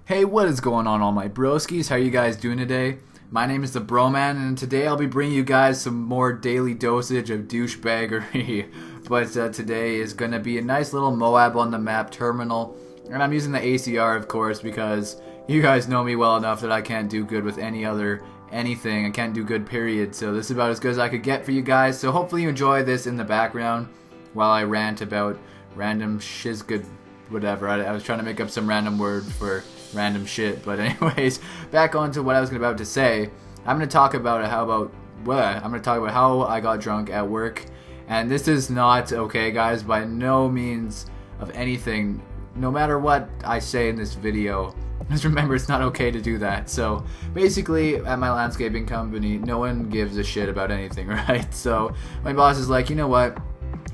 Hey, what is going on all my broskies? How you guys doing today? My name is TheBromann, and today I'll be bringing you guys some more daily dosage of douchebaggery. But today is going to be a nice little MOAB on the map terminal. And I'm using the ACR, of course, because you guys know me well enough that I can't do good with anything. I can't do good, period. So this is about as good as I could get for you guys. So hopefully you enjoy this in the background while I rant about random shizgood whatever. I was trying to make up some random word for random shit, but anyways, back on to what I was about to say. I'm going to talk about how I got drunk at work, and this is not okay, guys, by no means of anything. No matter what I say in this video, just remember it's not okay to do that. So basically, at my landscaping company, no one gives a shit about anything, right? So my boss is like, you know what?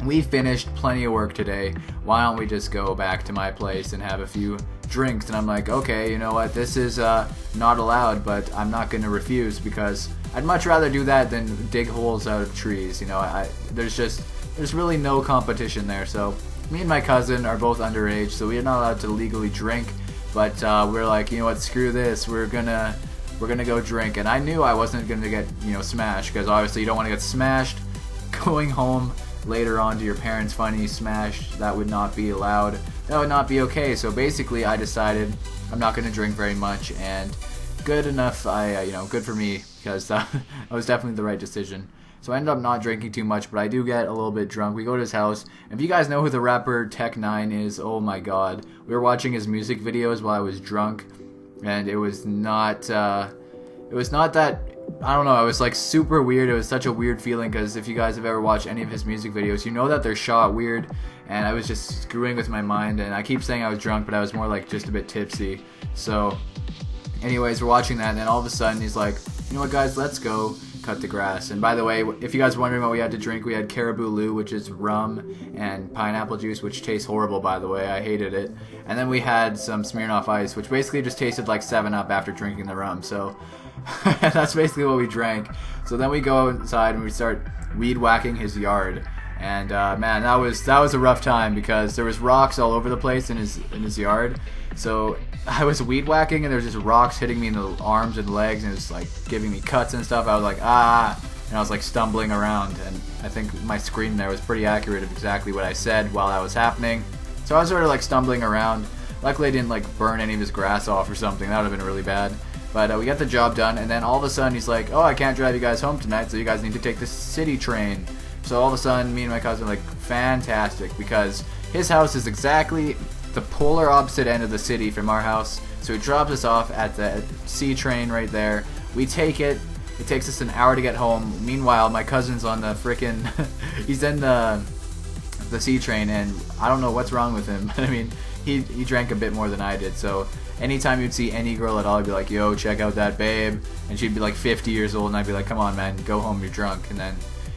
We finished plenty of work today. Why don't we just go back to my place and have a few drinks? And I'm like, okay, you know what? This is not allowed, but I'm not going to refuse because I'd much rather do that than dig holes out of trees. You know, there's really no competition there. So me and my cousin are both underage, so we are not allowed to legally drink. But we're like, you know what? Screw this. We're gonna go drink. And I knew I wasn't gonna get smashed, because obviously you don't want to get smashed going home later on to your parents finding you smashed. That would not be allowed. That would not be okay. So basically I decided I'm not going to drink very much, and good enough. Good for me, because that was definitely the right decision. So I ended up not drinking too much, but I do get a little bit drunk. We go to his house. If you guys know who the rapper Tech9 is, oh my god. We were watching his music videos while I was drunk, and it was not that, I don't know, it was like super weird. It was such a weird feeling, because if you guys have ever watched any of his music videos, you know that they're shot weird, and I was just screwing with my mind, and I keep saying I was drunk, but I was more like just a bit tipsy. So anyways, we're watching that, and then all of a sudden he's like, you know what guys, let's go cut the grass. And by the way, if you guys are wondering what we had to drink, we had Caribou Lou, which is rum and pineapple juice, which tastes horrible, by the way. I hated it. And then we had some Smirnoff Ice, which basically just tasted like 7-Up after drinking the rum. So that's basically what we drank. So then we go inside and we start weed whacking his yard. And man, that was a rough time, because there was rocks all over the place in his yard. So I was weed whacking, and there was just rocks hitting me in the arms and legs, and it was like giving me cuts and stuff. I was like, ah, and I was like stumbling around, and I think my scream there was pretty accurate of exactly what I said while that was happening. So I was sort of like stumbling around. Luckily I didn't like burn any of his grass off or something. That would have been really bad. But we got the job done, and then all of a sudden he's like, oh, I can't drive you guys home tonight, so you guys need to take the city train. So all of a sudden, me and my cousin are like, fantastic, because his house is exactly the polar opposite end of the city from our house. So he drops us off at the C train right there. We take it. It takes us an hour to get home. Meanwhile, my cousin's on the frickin' he's in the C train, and I don't know what's wrong with him. I mean, he drank a bit more than I did. So anytime you'd see any girl at all, I'd be like, yo, check out that babe. And she'd be like 50 years old, and I'd be like, come on, man, go home, you're drunk. And then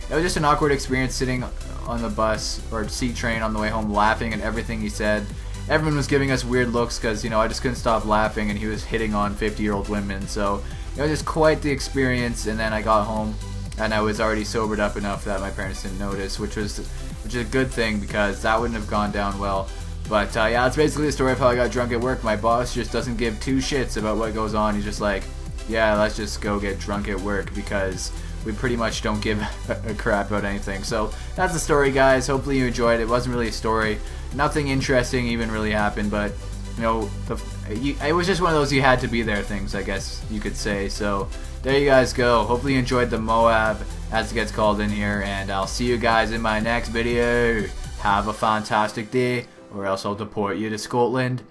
it was just an awkward experience sitting on the bus or C train on the way home, laughing at everything he said. Everyone was giving us weird looks, because I just couldn't stop laughing, and he was hitting on 50-year-old women. So it was just quite the experience. And then I got home, and I was already sobered up enough that my parents didn't notice, which is a good thing, because that wouldn't have gone down well. But yeah, that's basically the story of how I got drunk at work. My boss just doesn't give two shits about what goes on. He's just like, yeah, let's just go get drunk at work, because we pretty much don't give a crap about anything. So that's the story, guys. Hopefully you enjoyed it. It wasn't really a story. Nothing interesting even really happened, but it was just one of those you had to be there things, I guess you could say. So there you guys go. Hopefully you enjoyed the MOAB, as it gets called in here, and I'll see you guys in my next video. Have a fantastic day, or else I'll deport you to Scotland.